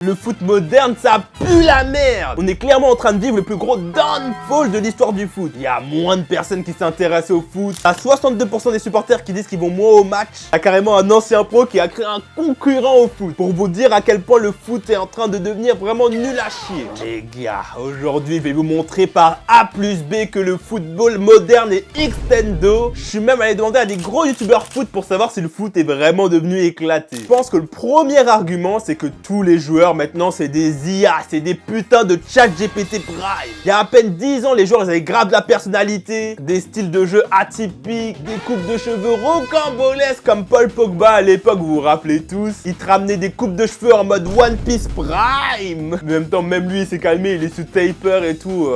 Le foot moderne, ça pue la merde. On est clairement en train de vivre le plus gros downfall de l'histoire du foot. Il y a moins de personnes qui s'intéressent au foot. Il y a 62% des supporters qui disent qu'ils vont moins au match. Il y a carrément un ancien pro qui a créé un concurrent au foot. Pour vous dire à quel point le foot est en train de devenir vraiment nul à chier. Les gars, aujourd'hui, je vais vous montrer par A plus B que le football moderne est extendo. Je suis même allé demander à des gros youtubeurs foot pour savoir si le foot est vraiment devenu éclaté. Je pense que le premier argument, c'est que tous les joueurs maintenant c'est des IA, c'est des putains de ChatGPT Prime. Il y a à peine 10 ans, les joueurs ils avaient grave de la personnalité, des styles de jeu atypiques, des coupes de cheveux rocambolesques comme Paul Pogba à l'époque, vous vous rappelez tous. Il te ramenait des coupes de cheveux en mode One Piece Prime. Mais en même temps, même lui il s'est calmé, il est sous taper et tout.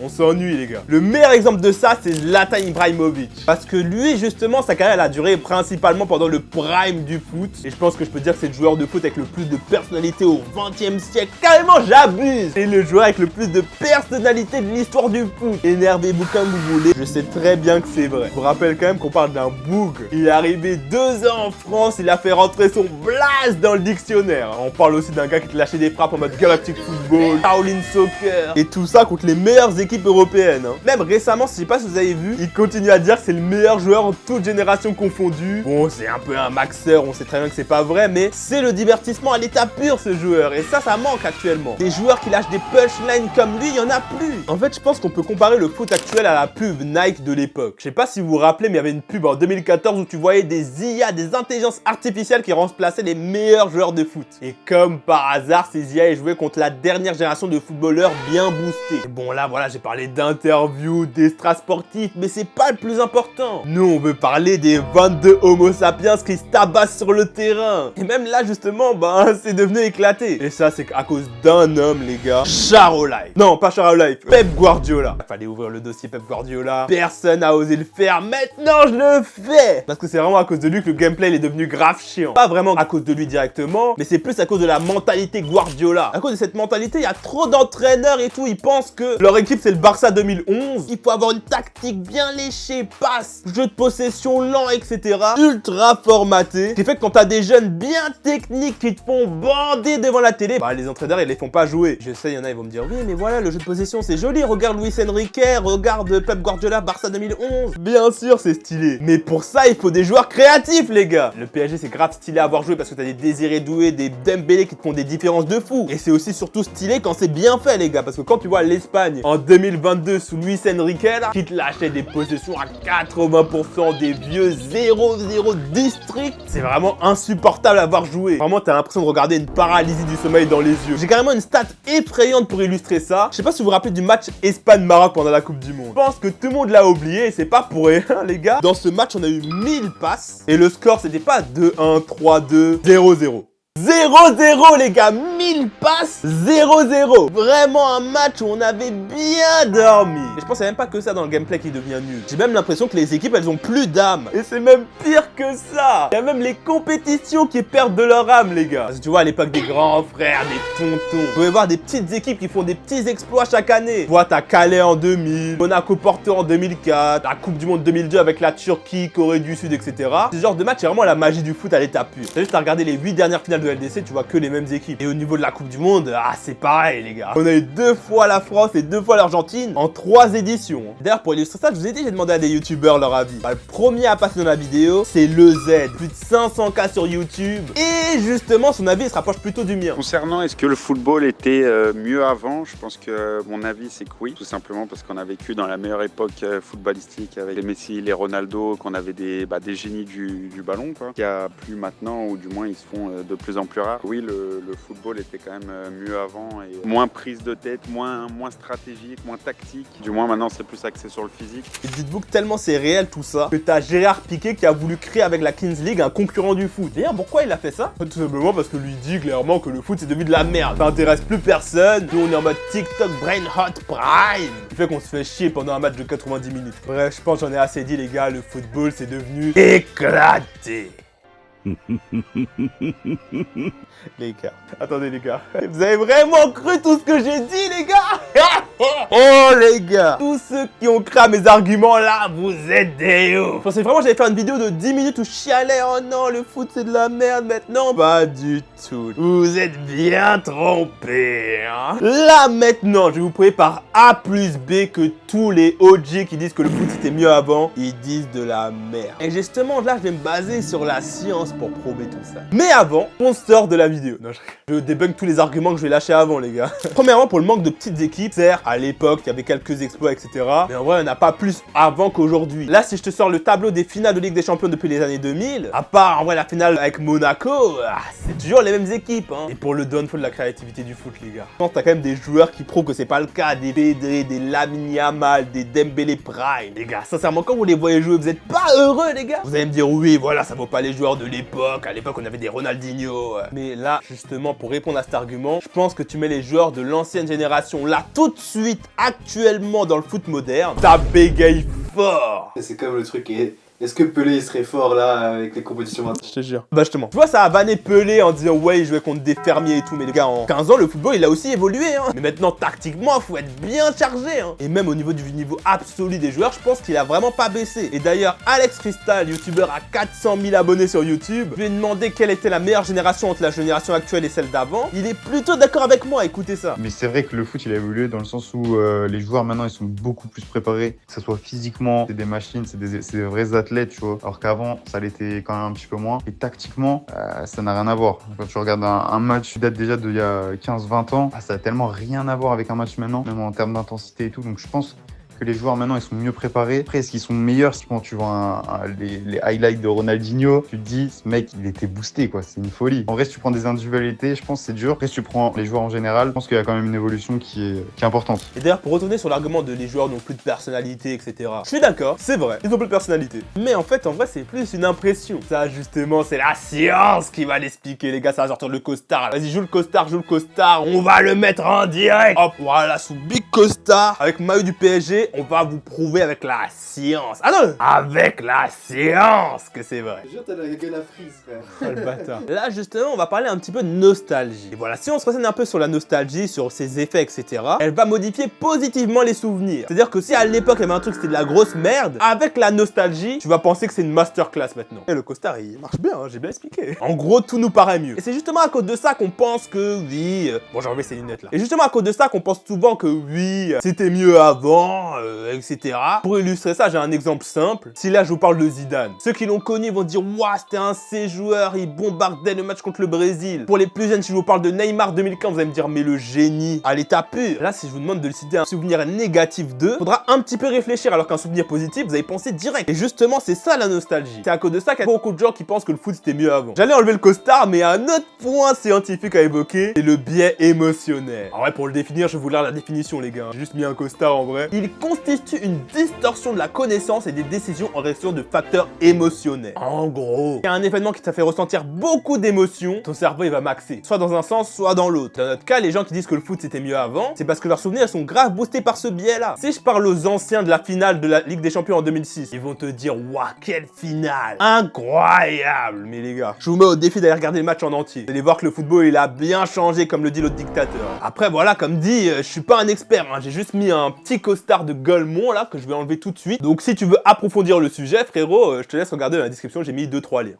On s'ennuie les gars. Le meilleur exemple de ça, c'est Zlatan Ibrahimovic. Parce que lui justement, sa carrière elle a duré principalement pendant le prime du foot. Et je pense que je peux dire que c'est le joueur de foot avec le plus de personnalité au 20e siècle. Carrément j'abuse. C'est le joueur avec le plus de personnalité de l'histoire du foot. Énervez-vous comme vous voulez, je sais très bien que c'est vrai. Je vous rappelle quand même qu'on parle d'un boug. Il est arrivé 2 ans en France, il a fait rentrer son blast dans le dictionnaire. On parle aussi d'un gars qui te lâchait des frappes en mode Galactic Football, Shaolin Soccer et tout ça contre les meilleures équipes européennes. Même récemment, je sais pas si vous avez vu, il continue à dire que c'est le meilleur joueur en toute génération confondue. Bon, c'est un peu un maxeur, on sait très bien que c'est pas vrai, mais c'est le divertissement à l'état pur ce joueur. Et ça manque actuellement. Des joueurs qui lâchent des punchlines comme lui, il y en a plus. En fait, je pense qu'on peut comparer le foot actuel à la pub Nike de l'époque. Je sais pas si vous vous rappelez, mais il y avait une pub en 2014 où tu voyais des IA, des intelligences artificielles qui remplaçaient les meilleurs joueurs de foot. Et comme par hasard, ces IA jouaient contre la dernière génération de footballeurs bien boostés. Et bon là, voilà, j'ai parlé d'interviews, d'extra sportifs, mais c'est pas le plus important. Nous, on veut parler des 22 Homo sapiens qui se tabassent sur le terrain. Et même là, justement, c'est devenu éclaté. Et ça, c'est à cause d'un homme, les gars. Charo Life. Non, pas Charo Life. Pep Guardiola. Fallait ouvrir le dossier Pep Guardiola. Personne n'a osé le faire. Maintenant, je le fais. Parce que c'est vraiment à cause de lui que le gameplay il est devenu grave chiant. Pas vraiment à cause de lui directement, mais c'est plus à cause de la mentalité Guardiola. À cause de cette mentalité, il y a trop d'entraîneurs et tout. Ils pensent que leur équipe, c'est le Barça 2011. Il faut avoir une tactique bien léchée, passe, jeu de possession lent, etc. Ultra formaté. Ce qui fait que quand t'as des jeunes bien techniques qui te font bander devant la télé, les entraîneurs ils les font pas jouer. Je sais, il y en a ils vont me dire oui mais voilà le jeu de possession c'est joli, regarde Luis Enrique, regarde Pep Guardiola, Barça 2011. Bien sûr c'est stylé, mais pour ça il faut des joueurs créatifs les gars. Le PSG c'est grave stylé à avoir joué parce que t'as des Désiré Doué, des Dembélé qui te font des différences de fou. Et c'est aussi surtout stylé quand c'est bien fait les gars, parce que quand tu vois l'Espagne en 2022 sous Luis Enrique là, qui te lâchait des possessions à 80%, des vieux 0-0 district, c'est vraiment insupportable à avoir joué. Vraiment t'as l'impression de regarder une paralysie du sommeil dans les yeux. J'ai carrément une stat effrayante pour illustrer ça. Je sais pas si vous vous rappelez du match Espagne-Maroc pendant la Coupe du Monde. Je pense que tout le monde l'a oublié et c'est pas pour rien les gars. Dans ce match on a eu 1000 passes et le score c'était pas 2-1, 3-2, 0-0. 0-0 les gars, 1000 passes, 0-0. Vraiment un match où on avait bien dormi. Et je pense qu'il n'y a même pas que ça dans le gameplay qui devient nul. J'ai même l'impression que les équipes elles ont plus d'âme. Et c'est même pire que ça. Il y a même les compétitions qui perdent de leur âme les gars. Parce que tu vois à l'époque des grands frères, des tontons, vous pouvez voir des petites équipes qui font des petits exploits chaque année. Tu vois t'as Calais en 2000, Monaco Porto en 2004, la Coupe du Monde 2002 avec la Turquie, Corée du Sud, etc. Ce genre de match c'est vraiment la magie du foot à l'état pur. T'as juste à regarder les 8 dernières finales de LDC, tu vois que les mêmes équipes. Et au niveau de la Coupe du Monde, c'est pareil les gars. On a eu 2 fois la France et 2 fois l'Argentine en 3 éditions. D'ailleurs pour illustrer ça, je vous ai dit, j'ai demandé à des youtubeurs leur avis. Le premier à passer dans la vidéo, c'est le Z. Plus de 500K sur YouTube. Et justement, son avis il se rapproche plutôt du mien. Concernant est-ce que le football était mieux avant, je pense que mon avis c'est que oui. Tout simplement parce qu'on a vécu dans la meilleure époque footballistique avec les Messi, les Ronaldo, qu'on avait des génies du ballon quoi. Il n'y a plus maintenant, ou du moins ils se font de plus en plus rares. Oui, le football était quand même mieux avant et moins prise de tête, moins stratégique, moins tactique. Du moins maintenant c'est plus axé sur le physique. Et dites-vous que tellement c'est réel tout ça, que t'as Gérard Piqué qui a voulu créer avec la Kings League un concurrent du foot. D'ailleurs pourquoi il a fait ça? Tout simplement parce que lui dit clairement que le foot c'est devenu de la merde. Ça intéresse plus personne, nous on est en mode TikTok Brain Hot Prime. Ce qui fait qu'on se fait chier pendant un match de 90 minutes. Bref, je pense que j'en ai assez dit les gars, le football c'est devenu éclaté. Les gars, attendez les gars, vous avez vraiment cru tout ce que j'ai dit les gars? Oh les gars, tous ceux qui ont cru à mes arguments là, vous êtes des ouf. Je pensais vraiment que j'allais faire une vidéo de 10 minutes où je chialais, oh non le foot c'est de la merde maintenant. Pas du tout, vous êtes bien trompés hein. Là maintenant, je vais vous prouver par A plus B que tous les OG qui disent que le foot c'était mieux avant, ils disent de la merde. Et justement là je vais me baser sur la science pour prouver tout ça. Mais avant, on sort de la vidéo. Non, je débunk tous les arguments que je vais lâcher avant les gars. Premièrement, pour le manque de petites équipes, certes, à l'époque, il y avait quelques exploits, etc. Mais en vrai, on n'a pas plus avant qu'aujourd'hui. Là, si je te sors le tableau des finales de Ligue des Champions depuis les années 2000, à part en vrai la finale avec Monaco, c'est toujours les mêmes équipes. Hein. Et pour le downfall de la créativité du foot, les gars. Je pense que t'as quand même des joueurs qui prouvent que c'est pas le cas. Des Pedri, des Lamine Yamal, des Dembélé Prime. Les gars, sincèrement, quand vous les voyez jouer, vous êtes pas heureux, les gars. Vous allez me dire, oui, voilà, ça vaut pas les joueurs de l'époque. À l'époque, on avait des Ronaldinho. Mais là, justement, pour répondre à cet argument, je pense que tu mets les joueurs de l'ancienne génération là tout de suite, actuellement dans le foot moderne, ça bégaye fort. C'est comme le truc est-ce que Pelé serait fort là avec les compétitions maintenant? Je te jure. Bah justement. Tu vois, ça a vanné Pelé en disant ouais, il jouait contre des fermiers et tout. Mais les gars, en 15 ans, le football, il a aussi évolué. Hein. Mais maintenant, tactiquement, faut être bien chargé. Hein. Et même au niveau du niveau absolu des joueurs, je pense qu'il a vraiment pas baissé. Et d'ailleurs, Alex Crystal, youtubeur à 400 000 abonnés sur YouTube, je lui ai demandé quelle était la meilleure génération entre la génération actuelle et celle d'avant. Il est plutôt d'accord avec moi, écoutez ça. Mais c'est vrai que le foot, il a évolué dans le sens où les joueurs maintenant, ils sont beaucoup plus préparés. Que ce soit physiquement, c'est des machines, c'est des vrais athlètes, tu vois. Alors qu'avant, ça l'était quand même un petit peu moins. Et tactiquement, ça n'a rien à voir. Quand tu regardes un match qui date déjà d'il y a 15-20 ans, ça a tellement rien à voir avec un match maintenant, même en termes d'intensité et tout. Donc je pense que les joueurs maintenant ils sont mieux préparés. Après, est-ce qu'ils sont meilleurs? Quand tu vois les highlights de Ronaldinho, tu te dis ce mec il était boosté quoi, c'est une folie. En vrai, si tu prends des individualités, je pense que c'est dur. Après, si tu prends les joueurs en général, je pense qu'il y a quand même une évolution qui est importante. Et d'ailleurs, pour retourner sur l'argument de les joueurs n'ont plus de personnalité, etc. Je suis d'accord, c'est vrai, ils ont plus de personnalité. Mais en fait, en vrai, c'est plus une impression. Ça, justement, c'est la science qui va l'expliquer, les gars. Ça va sortir le costard. Vas-y, joue le costard. On va le mettre en direct. Hop, voilà, sous Big Costard, avec maillot du PSG. On va vous prouver avec la science. Ah non, avec la science que c'est vrai. Je jure, t'as la gueule à frise, frère. Oh le bâtard. Là, justement, on va parler un petit peu de nostalgie. Et voilà, si on se renseigne un peu sur la nostalgie, sur ses effets, etc., elle va modifier positivement les souvenirs. C'est-à-dire que si à l'époque, il y avait un truc, c'était de la grosse merde, avec la nostalgie, tu vas penser que c'est une masterclass maintenant. Et le costard, il marche bien, hein, j'ai bien expliqué. En gros, tout nous paraît mieux. Et c'est justement à cause de ça qu'on pense que oui... Bon, j'ai enlevé ces lunettes là. Et justement à cause de ça qu'on pense souvent que oui, c'était mieux avant, etc. Pour illustrer ça, j'ai un exemple simple. Si là, je vous parle de Zidane, ceux qui l'ont connu vont dire « Ouah, c'était un C joueur, il bombardait le match contre le Brésil. » Pour les plus jeunes, si je vous parle de Neymar 2015, vous allez me dire « Mais le génie, à l'état pur. » Là, si je vous demande de citer un souvenir négatif d'eux, faudra un petit peu réfléchir, alors qu'un souvenir positif, vous allez penser direct. Et justement, c'est ça la nostalgie. C'est à cause de ça qu'il y a beaucoup de gens qui pensent que le foot c'était mieux avant. J'allais enlever le costard, mais un autre point scientifique à évoquer, c'est le biais émotionnel. En vrai, pour le définir, je vais vous lire la définition, les gars. J'ai juste mis un costard en vrai. Il constitue une distorsion de la connaissance et des décisions en raison de facteurs émotionnels. En gros, il y a un événement qui t'a fait ressentir beaucoup d'émotions, ton cerveau il va maxer, soit dans un sens, soit dans l'autre. Dans notre cas, les gens qui disent que le foot c'était mieux avant, c'est parce que leurs souvenirs sont grave boostés par ce biais-là. Si je parle aux anciens de la finale de la Ligue des Champions en 2006, ils vont te dire « Waouh, quelle finale! Incroyable !» Mais les gars, je vous mets au défi d'aller regarder le match en entier. Vous allez voir que le football il a bien changé comme le dit l'autre dictateur. Après voilà, comme dit, je suis pas un expert, hein. J'ai juste mis un petit costard de Golemont là que je vais enlever tout de suite. Donc si tu veux approfondir le sujet, frérot, je te laisse regarder dans la description, j'ai mis 2-3 liens.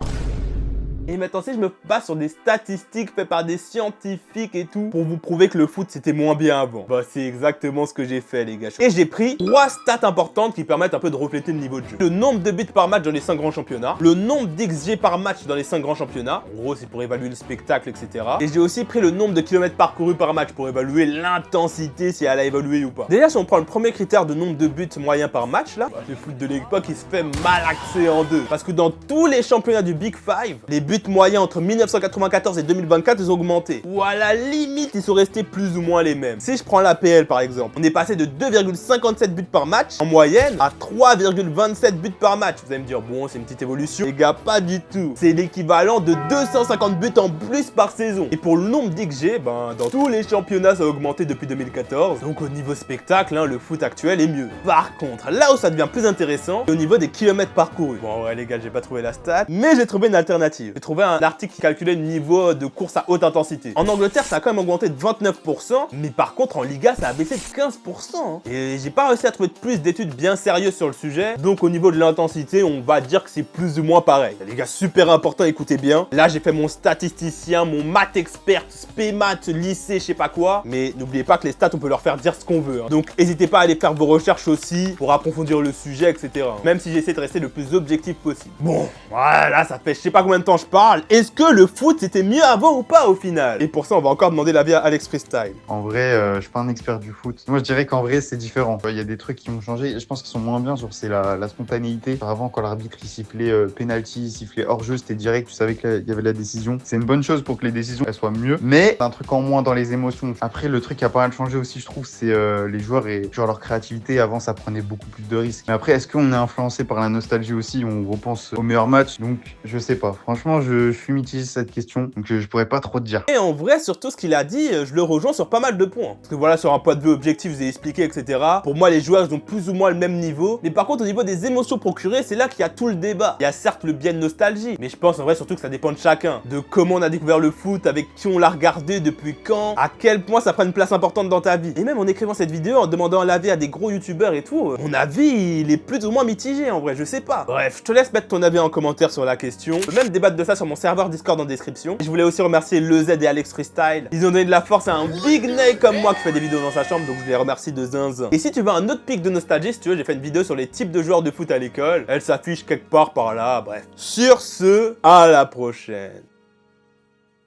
Et maintenant, si je me base sur des statistiques faites par des scientifiques et tout, pour vous prouver que le foot c'était moins bien avant, bah c'est exactement ce que j'ai fait, les gars. Et j'ai pris 3 stats importantes qui permettent un peu de refléter le niveau de jeu. Le nombre de buts par match dans les 5 grands championnats, le nombre d'XG par match dans les 5 grands championnats, en gros c'est pour évaluer le spectacle, etc. Et j'ai aussi pris le nombre de kilomètres parcourus par match pour évaluer l'intensité, si elle a évolué ou pas. Déjà, si on prend le premier critère de nombre de buts moyens par match, là, le foot de l'époque il se fait malaxer en deux. Parce que dans tous les championnats du Big Five, les buts moyens entre 1994 et 2024 ils ont augmenté. Ou à la limite ils sont restés plus ou moins les mêmes. Si je prends l'APL par exemple, on est passé de 2,57 buts par match en moyenne à 3,27 buts par match. Vous allez me dire bon c'est une petite évolution. Les gars pas du tout. C'est l'équivalent de 250 buts en plus par saison. Et pour le nombre d'XG, ben dans tous les championnats ça a augmenté depuis 2014. Donc au niveau spectacle, hein, le foot actuel est mieux. Par contre, là où ça devient plus intéressant, c'est au niveau des kilomètres parcourus. Bon ouais les gars, j'ai pas trouvé la stat, mais j'ai trouvé une alternative. trouvé un article qui calculait le niveau de course à haute intensité. En Angleterre, ça a quand même augmenté de 29%, mais par contre, en Liga, ça a baissé de 15%. Hein. Et j'ai pas réussi à trouver plus d'études bien sérieuses sur le sujet, donc au niveau de l'intensité, on va dire que c'est plus ou moins pareil. Les gars, super important, écoutez bien. Là, j'ai fait mon statisticien, mon maths expert, spé maths, lycée, je sais pas quoi, mais n'oubliez pas que les stats, on peut leur faire dire ce qu'on veut. Hein. Donc, n'hésitez pas à aller faire vos recherches aussi pour approfondir le sujet, etc. Même si j'essaie de rester le plus objectif possible. Bon, voilà, ça fait je sais pas combien de temps je parle. Est-ce que le foot c'était mieux avant ou pas au final? Et pour ça, on va encore demander l'avis à Alex Freestyle. En vrai, je suis pas un expert du foot. Moi, je dirais qu'en vrai, c'est différent. Il y a des trucs qui ont changé. Je pense qu'ils sont moins bien sur c'est la spontanéité. Avant, quand l'arbitre il sifflait penalty, il sifflait hors-jeu, c'était direct. Tu savais qu'il y avait la décision. C'est une bonne chose pour que les décisions elles soient mieux. Mais c'est un truc en moins dans les émotions. Après, le truc qui a pas mal changé aussi, je trouve, c'est les joueurs et genre leur créativité. Avant, ça prenait beaucoup plus de risques. Mais après, est-ce qu'on est influencé par la nostalgie aussi? On repense au meilleur match. Donc, je sais pas. Franchement, je suis mitigé sur cette question. Donc, je pourrais pas trop te dire. Et en vrai, sur tout ce qu'il a dit, je le rejoins sur pas mal de points. Parce que voilà, sur un point de vue objectif, je vous ai expliqué, etc. Pour moi, les joueurs, ils ont plus ou moins le même niveau. Mais par contre, au niveau des émotions procurées, c'est là qu'il y a tout le débat. Il y a certes le biais de nostalgie, mais je pense en vrai surtout que ça dépend de chacun. De comment on a découvert le foot, avec qui on l'a regardé, depuis quand, à quel point ça prend une place importante dans ta vie. Et même en écrivant cette vidéo, en demandant l'avis à des gros youtubeurs et tout, mon avis, il est plus ou moins mitigé en vrai, je sais pas. Bref, je te laisse mettre ton avis en commentaire sur la question. On peut même débattre de ça sur mon serveur Discord en description. Et je voulais aussi remercier LeZ et Alex Freestyle. Ils ont donné de la force à un big ney comme moi qui fait des vidéos dans sa chambre, donc je les remercie de zinzin. Et si tu veux un autre pic de nostalgie, si tu veux, j'ai fait une vidéo sur les types de joueurs de foot à l'école. Elle s'affiche quelque part par là, bref. Sur ce, à la prochaine.